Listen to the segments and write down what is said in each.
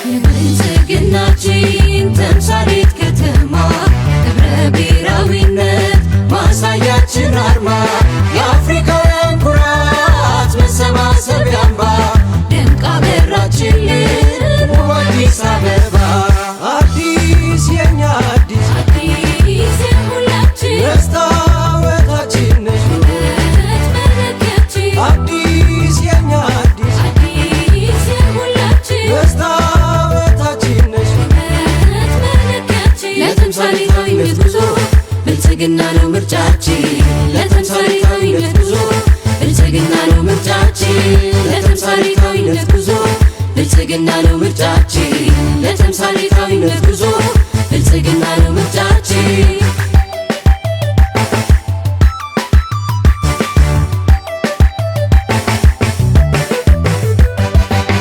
የብልጽግናችን ተምሳሌት ከተማ ህብረ ብሔራዊነት ማሳያችን አርማ የአፍሪካውያን ኩራት መሰባሰቢያ አምባ ደምቃ በራችልን ውብ አዲስ አበባ አዲስ የኛ አዲስ አዲስ የሁላችን መስታወታችን ነሽ ውበት መለኪያችን አዲስ የኛ አዲስ አዲስ የሁላችን መስታወታችን ነሽ ውበት መለኪያችን ለተምሳሌታዊነት ጉዞ ብልጽግና ነው ምርጫችን ለተምሳሌታዊነት ጉዞ ብልጽግና ነው ምርጫችን ለተምሳሌታዊነት ጉዞ ብልጽግና ነው ምርጫችን ለተምሳሌታዊነት ጉዞ ብልጽግና ነው ምርጫችን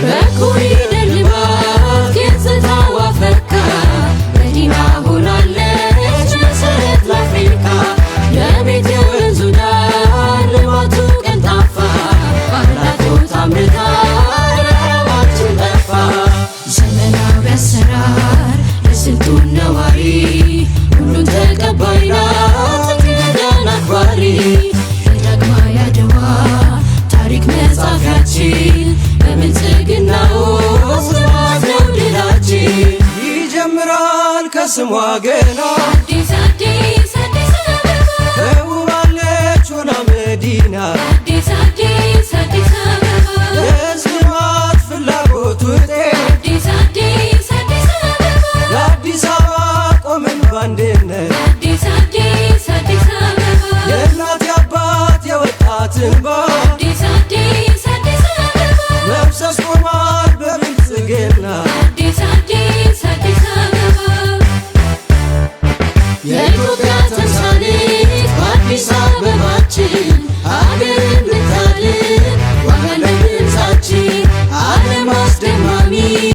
በኮሪደር ልማት ገጽታዋ ፈካ መዲና ሆናለች መሰረት ለአፍሪካ የቤት የወንዙ ዳር ልማቱ ቀልጣፋ ባህላቶት አምርታ ረሃባችን ጠፋ ዘመናዊ አሰራር ለስልጡን ነዋሪ ሁሉን ተቀባይ ናት እንግዳን አክባሪ የዳግማዊ አድዋ ታሪክ መጻፊያችን በብልጽግና ውስጥ ልማት ነው ድላችን ይጀምራል ከስሟ ገና አዲስ